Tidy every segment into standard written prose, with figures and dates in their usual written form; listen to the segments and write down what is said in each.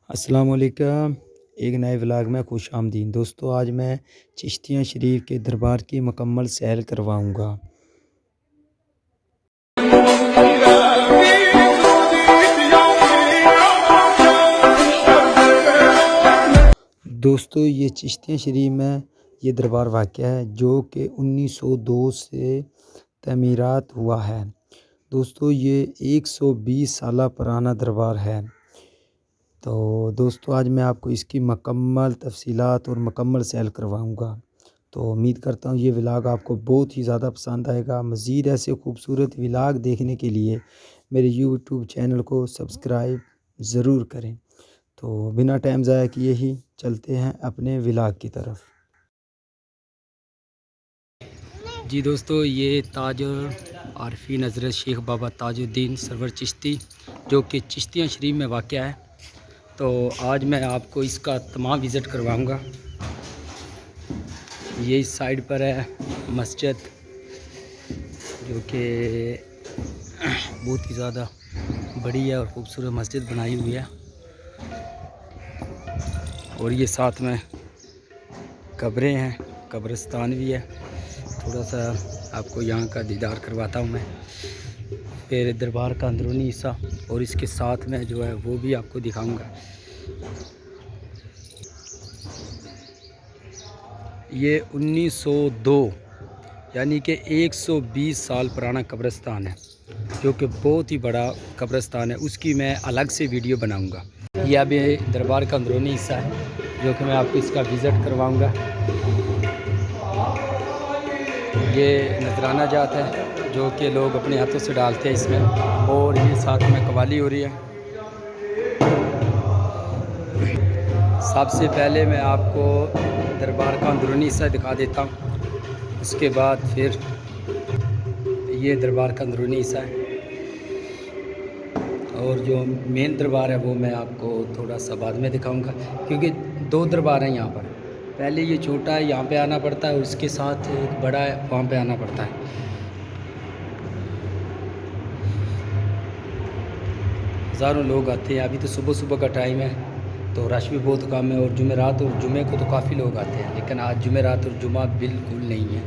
अस्सलाम वालेकुम। एक नए व्लॉग में खुश आमदीद दोस्तों। आज मैं चिश्तिया शरीफ के दरबार की मुकम्मल सैर करवाऊँगा। दोस्तों ये चिश्तिया शरीफ में ये दरबार वाक़या है जो कि 1902 से तमीरात हुआ है। दोस्तों ये 120 साल पुराना दरबार है। तो दोस्तों आज मैं आपको इसकी मुकम्मल तफ़सीलात और मुकम्मल सैर करवाऊँगा। तो उम्मीद करता हूँ ये व्लॉग आपको बहुत ही ज़्यादा पसंद आएगा। मज़ीद ऐसे खूबसूरत व्लॉग देखने के लिए मेरे यूट्यूब चैनल को सब्सक्राइब ज़रूर करें। तो बिना टाइम ज़ाया किए ही चलते हैं अपने व्लॉग की तरफ। जी दोस्तों ये ताजुल आरफीन हज़रत शेख बाबा ताजुद्दीन सरवर चिश्ती जो कि चिश्तिया शरीफ में वाक़या है। तो आज मैं आपको इसका तमाम विज़िट करवाऊँगा। ये इस साइड पर है मस्जिद जो कि बहुत ही ज़्यादा बड़ी है और ख़ूबसूरत मस्जिद बनाई हुई है। और ये साथ में कब्रें हैं, कब्रिस्तान भी है। थोड़ा सा आपको यहाँ का दीदार करवाता हूँ मैं। फिर दरबार का अंदरूनी हिस्सा और इसके साथ में जो है वो भी आपको दिखाऊँगा। ये 1902 यानी कि 120 साल पुराना कब्रिस्तान है जो कि बहुत ही बड़ा कब्रिस्तान है। उसकी मैं अलग से वीडियो बनाऊंगा। ये अभी दरबार का अंदरूनी हिस्सा है जो कि मैं आपको इसका विज़िट करवाऊंगा। ये नजराना जात है जो कि लोग अपने हाथों से डालते हैं इसमें। और ये साथ में कवाली हो रही है। सबसे पहले मैं आपको दरबार का अंदरूनी हिस्सा दिखा देता हूँ। उसके बाद फिर ये दरबार का अंदरूनी हिस्सा है और जो मेन दरबार है वो मैं आपको थोड़ा सा बाद में दिखाऊंगा क्योंकि दो दरबार हैं यहाँ पर। पहले ये छोटा है, यहाँ पे आना पड़ता है, उसके साथ एक बड़ा है, वहाँ पे आना पड़ता है। हज़ारों लोग आते हैं। अभी तो सुबह सुबह का टाइम है तो रश भी बहुत कम है। और जुमेरात और जुमे को तो काफ़ी लोग आते हैं, लेकिन आज जुमेरात और जुमा बिल्कुल नहीं है।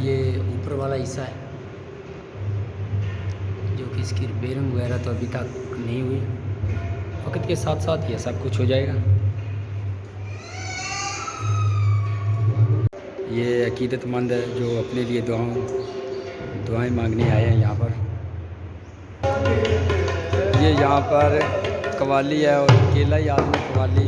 ये ऊपर वाला हिस्सा है जो कि इसकी रिपेयरिंग वगैरह तो अभी तक नहीं हुई। वक्त के साथ साथ ये सब कुछ हो जाएगा। ये अकीदतमंद है जो अपने लिए दुआएं मांगने आए हैं यहाँ पर। ये यहाँ पर कवाली है और अकेला ही आदमी कवाली।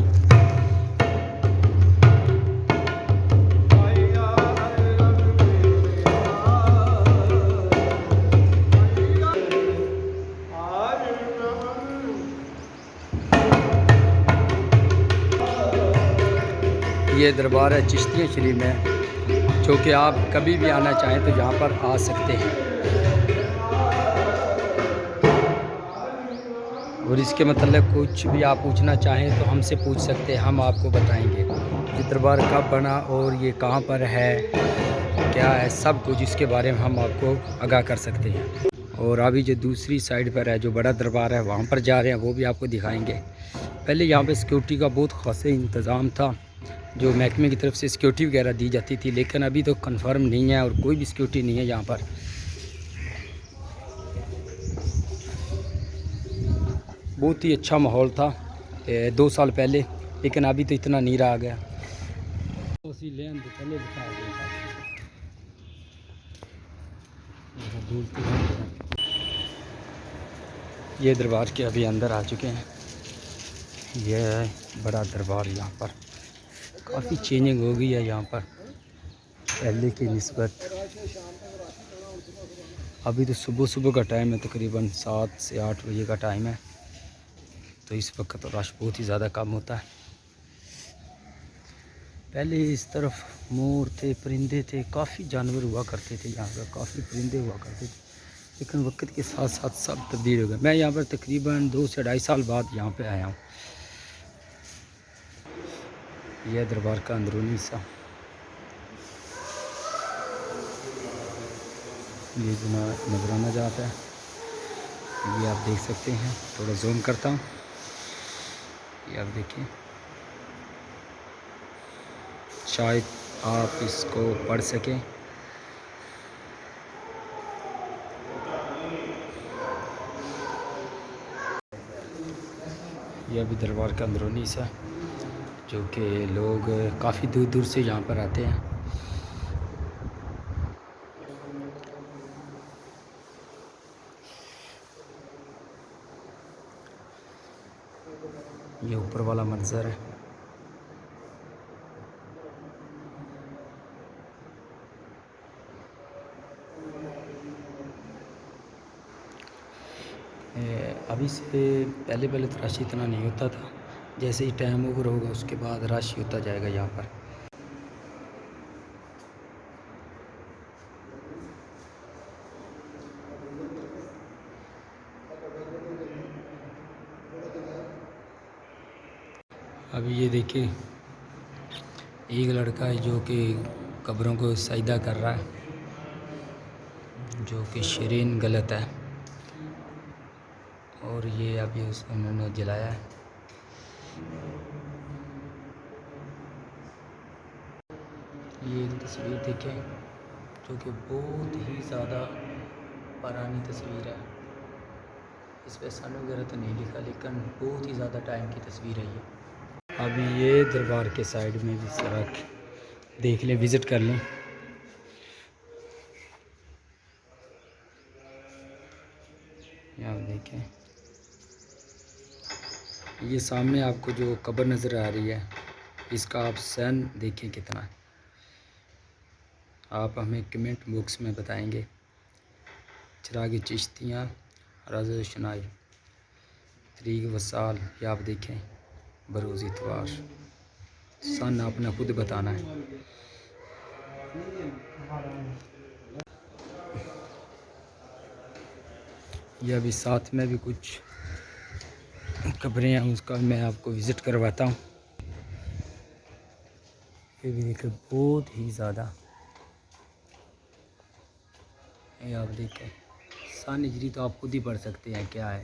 ये दरबार है चिश्तिया शरीफ में जो कि आप कभी भी आना चाहें तो यहाँ पर आ सकते हैं। और इसके मतलब कुछ भी आप पूछना चाहें तो हमसे पूछ सकते हैं, हम आपको बताएंगे ये दरबार कब बना और ये कहाँ पर है, क्या है, सब कुछ इसके बारे में हम आपको आगाह कर सकते हैं। और अभी जो दूसरी साइड पर है जो बड़ा दरबार है वहाँ पर जा रहे हैं, वो भी आपको दिखाएंगे। पहले यहाँ पे सिक्योरिटी का बहुत ख़ास इंतज़ाम था, जो महकमे की तरफ से सिक्योरिटी वगैरह दी जाती थी, लेकिन अभी तो कंफर्म नहीं है और कोई भी सिक्योरिटी नहीं है यहाँ पर। बहुत ही अच्छा माहौल था 2 साल पहले, लेकिन अभी तो इतना नहीं रहा गया। ये दरबार के अभी अंदर आ चुके हैं। यह है बड़ा दरबार। यहाँ पर काफ़ी चेंजिंग हो गई है यहाँ पर पहले की निस्बत। अभी तो सुबह सुबह का टाइम है, तकरीबन 7 से 8 बजे का टाइम है, तो इस वक्त तो रश बहुत ही ज़्यादा कम होता है। पहले इस तरफ मोर थे, परिंदे थे, काफ़ी जानवर हुआ करते थे यहाँ पर, काफ़ी परिंदे हुआ करते थे, लेकिन वक्त के साथ साथ सब तब्दील हो गए। मैं यहाँ पर तकरीबन 2 से 2.5 साल बाद यहाँ पे आया हूँ। यह दरबार का अंदरूनी हिस्सा। ये जो नजराना जाता है ये आप देख सकते हैं। थोड़ा जूम करता हूँ, ये आप देखिए, शायद आप इसको पढ़ सकें। यह भी दरबार का अंदरूनी सा, जो कि लोग काफ़ी दूर दूर से यहाँ पर आते हैं। ये ऊपर वाला मंजर है। अभी से पहले पहले तो रश इतना नहीं होता था, जैसे ही टाइम ओवर होगा उसके बाद रश होता जाएगा यहाँ पर। अभी ये देखिए, एक लड़का है जो कि कब्रों को सजदा कर रहा है, जो कि शरीन गलत है। और ये अभी उन्होंने जलाया है। ये एक तस्वीर देखें, जो कि बहुत ही ज़्यादा पुरानी तस्वीर है। इस पर सन वगैरह तो नहीं लिखा, लेकिन बहुत ही ज़्यादा टाइम की तस्वीर है ये। अभी ये दरबार के साइड में भी सड़क देख लें, विज़िट कर लें। यहाँ देखें, ये सामने आपको जो कब्र नज़र आ रही है, इसका आप सन देखें कितना है। आप हमें कमेंट बॉक्स में बताएंगे। चिराग चिश्तियाँ राज़ शनाई तरीक वसाल, ये आप देखें, बरोज़ इतवार, सन आपने खुद बताना है। ये अभी साथ में भी कुछ कब्रें हैं, उसका मैं आपको विज़िट करवाता हूँ। ये भी देखें, बहुत ही ज़्यादा, ये आप देखें, सन हिजरी तो आप खुद ही पढ़ सकते हैं क्या है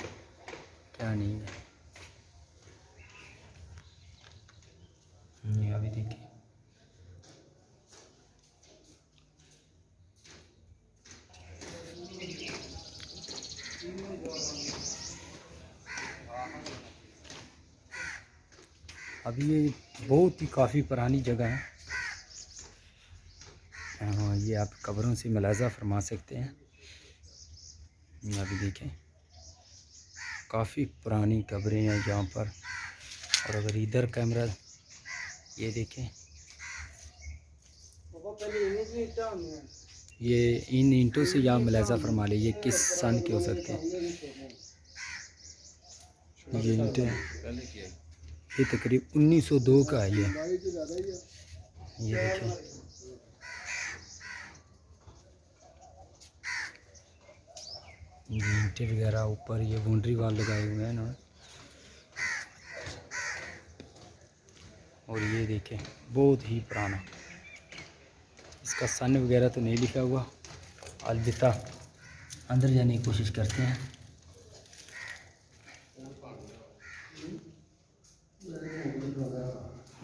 क्या नहीं है। ये अभी देखिए, अभी ये बहुत ही काफ़ी पुरानी जगह है। हाँ, ये आप कब्रों से मुलाज़ा फरमा सकते हैं। ये अभी देखें, काफ़ी पुरानी कब्रें हैं यहाँ पर। और अगर इधर कैमरा, ये देखें, ये इन ईंटों से यहाँ मुलाज़ा फरमा ले, ये किस सन के हो सकते हैं। ये ईंटें, ये तकरीब 1902 का है ये देखें। ये ईंटें वगैरह ऊपर ये बाउंड्री वाल लगाए हुए हैं इन्होंने। और ये देखें, बहुत ही पुराना, इसका सन वगैरह तो नहीं लिखा हुआ, अलबत्ता अंदर जाने की कोशिश करते हैं।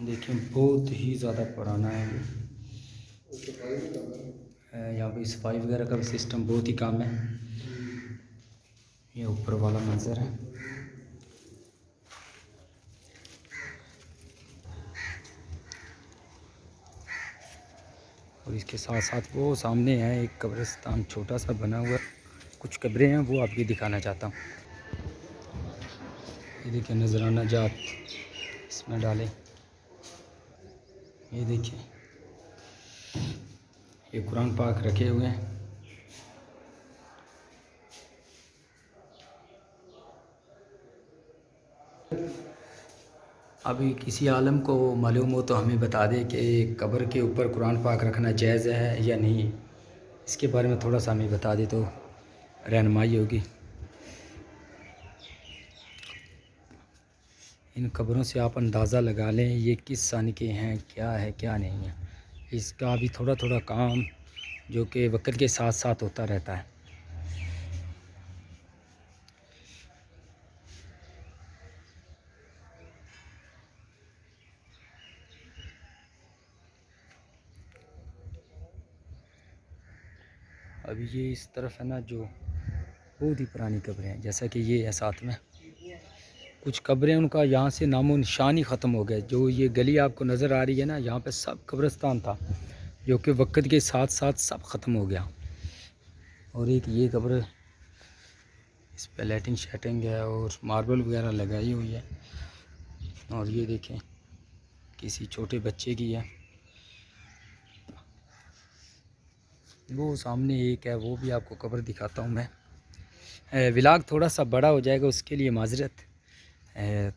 देखें, बहुत ही ज़्यादा पुराना है ये। यहाँ पे सफाई वगैरह का भी सिस्टम बहुत ही कम है। ये ऊपर वाला मंजर है। और इसके साथ साथ वो सामने है एक कब्रिस्तान छोटा सा बना हुआ, कुछ कब्रें हैं वो आपको दिखाना चाहता हूँ। ये देखिए, नजराना जात इसमें डालें। ये देखिए, ये कुरान पाक रखे हुए हैं। अभी किसी आलम को मालूम हो तो हमें बता दे कि कब्र के ऊपर कुरान पाक रखना जायज़ है या नहीं। इसके बारे में थोड़ा सा हमें बता दे तो रहनुमाई होगी। इन कब्रों से आप अंदाज़ा लगा लें ये किस सन के हैं, क्या है क्या नहीं है। इसका भी थोड़ा थोड़ा काम जो कि वक्त के साथ साथ होता रहता है। अभी ये इस तरफ है ना, जो बहुत ही पुरानी कब्रें हैं, जैसा कि ये है साथ में कुछ कब्रें, उनका यहाँ से नामो निशान ही ख़त्म हो गए। जो ये गली आपको नज़र आ रही है ना, यहाँ पे सब कब्रिस्तान था, जो कि वक्त के साथ साथ सब ख़त्म हो गया। और एक ये कब्र, इस पर लाइटिंग शेटिंग है और मार्बल वगैरह लगाई हुई है। और ये देखें, किसी छोटे बच्चे की है। वो सामने एक है, वो भी आपको कब्र दिखाता हूँ मैं। व्लॉग थोड़ा सा बड़ा हो जाएगा, उसके लिए माजरत।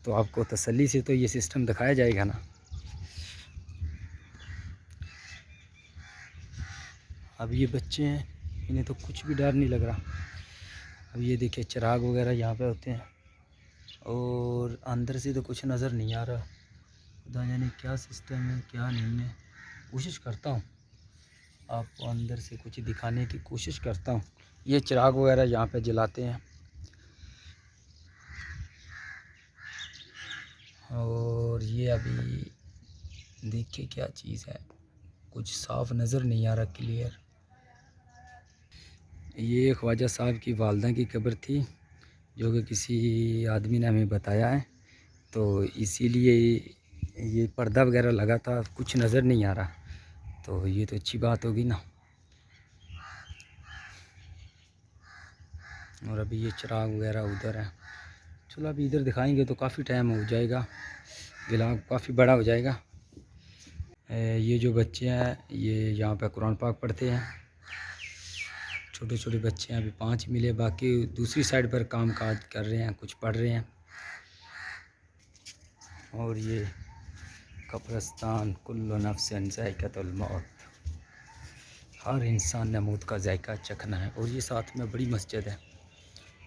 तो आपको तसल्ली से तो ये सिस्टम दिखाया जाएगा ना। अब ये बच्चे हैं, इन्हें तो कुछ भी डर नहीं लग रहा। अब ये देखिए, चिराग वगैरह यहाँ पे होते हैं और अंदर से तो कुछ नज़र नहीं आ रहा। खुदा जाने क्या सिस्टम है क्या नहीं है। कोशिश करता हूँ आपको अंदर से कुछ दिखाने की कोशिश करता हूँ। ये चिराग वगैरह यहाँ पे जलाते हैं। और ये अभी देखिए क्या चीज़ है, कुछ साफ नज़र नहीं आ रहा क्लियर। ये ख्वाजा साहब की वालदा की कब्र थी, जो कि किसी आदमी ने हमें बताया है, तो इसीलिए ये पर्दा वगैरह लगा था, कुछ नज़र नहीं आ रहा। तो ये तो अच्छी बात होगी ना। और अभी ये चिराग वगैरह उधर है। चलो अभी इधर दिखाएंगे तो काफ़ी टाइम हो जाएगा, व्लॉग काफ़ी बड़ा हो जाएगा। ये जो बच्चे हैं ये यहाँ पे कुरान पाक पढ़ते हैं। छोटे छोटे बच्चे हैं, अभी 5 मिले, बाकी दूसरी साइड पर काम काज कर रहे हैं, कुछ पढ़ रहे हैं। और ये कब्रिस्तान, कुल्लु नफ्सिन ज़ाइक़तुल मौत, हर इंसान ने मौत का जायका चखना है। और ये साथ में बड़ी मस्जिद है।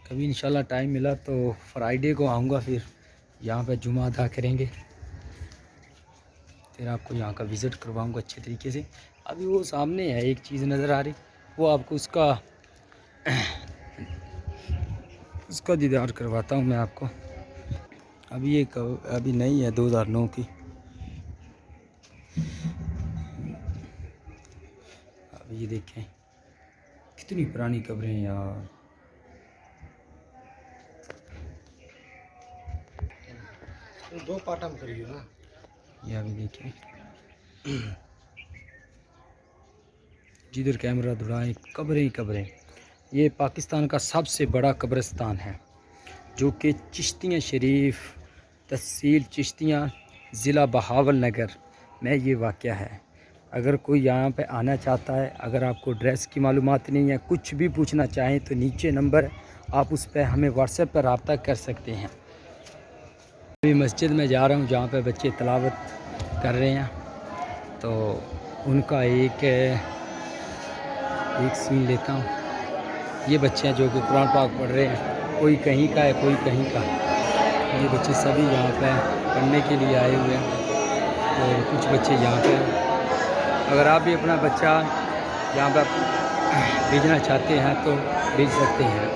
कभी इंशाल्लाह टाइम मिला तो फ्राइडे को आऊँगा, फिर यहाँ पे जुमा अदा करेंगे, फिर आपको यहाँ का विज़िट करवाऊँगा अच्छे तरीके से। अभी वो सामने है एक चीज़ नज़र आ रही, वो आपको उसका दीदार करवाता हूँ मैं आपको। अभी ये अभी नहीं है, 2009 की। अब ये देखें कितनी पुरानी कब्रें हैं यार। दो पार्ट में करिए ना। ये अभी देखें, जिधर कैमरा दौड़ाएं कब्रें ही कब्रें। ये पाकिस्तान का सबसे बड़ा कब्रिस्तान है, जो कि चिश्तियाँ शरीफ, तहसील चिश्तियाँ, ज़िला बहावल नगर में ये वाक़या है। अगर कोई यहाँ पे आना चाहता है, अगर आपको ड्रेस की मालूमात नहीं है, कुछ भी पूछना चाहें तो नीचे नंबर, आप उस पर हमें व्हाट्सएप पर रब्ता कर सकते हैं। अभी मस्जिद में जा रहा हूँ जहाँ पे बच्चे तिलावत कर रहे हैं, तो उनका एक सीन लेता हूँ। ये बच्चे हैं जो कि कुरान पाक पढ़ रहे हैं, कोई कहीं का है कोई कहीं का। ये बच्चे सभी यहाँ पे पढ़ने के लिए आए हुए हैं और कुछ बच्चे यहाँ पे। अगर आप भी अपना बच्चा यहाँ पर भेजना चाहते हैं तो भेज सकते हैं।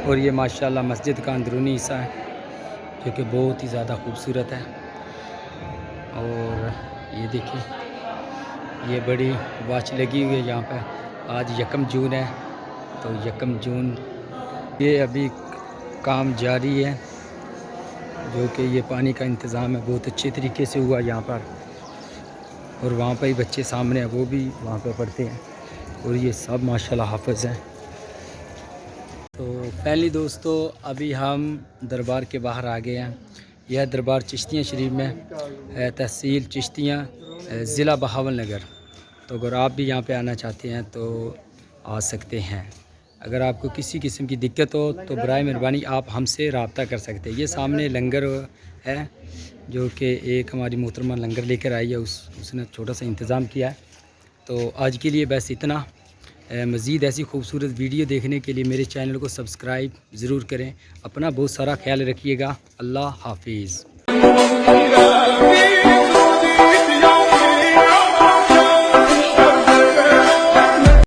और ये माशाल्लाह मस्जिद का अंदरूनी हिस्सा है, जो कि बहुत ही ज़्यादा खूबसूरत है। और ये देखिए, ये बड़ी वॉच लगी हुई है यहाँ पर। आज 1 जून है, तो 1 जून ये अभी काम जारी है, जो कि ये पानी का इंतज़ाम है बहुत अच्छे तरीके से हुआ यहाँ पर। और वहाँ पर ही बच्चे सामने हैं, वो भी वहाँ पर पढ़ते हैं। और ये सब माशाल्लाह हाफ़िज़ हैं। तो पहली दोस्तों, अभी हम दरबार के बाहर आ गए हैं। यह दरबार चिश्तियाँ शरीफ में है, तहसील चिश्तियाँ, ज़िला बहावल नगर। तो अगर आप भी यहाँ पे आना चाहते हैं तो आ सकते हैं। अगर आपको किसी किस्म की दिक्कत हो तो बराए मेहरबानी आप हमसे रब्ता कर सकते हैं। ये सामने लंगर है, जो कि एक हमारी मोहतरमा लंगर लेकर आई है, उसने छोटा सा इंतज़ाम किया है। तो आज के लिए बस इतना। मज़ीद ऐसी खूबसूरत वीडियो देखने के लिए मेरे चैनल को सब्सक्राइब ज़रूर करें। अपना बहुत सारा ख्याल रखिएगा। अल्लाह हाफिज़।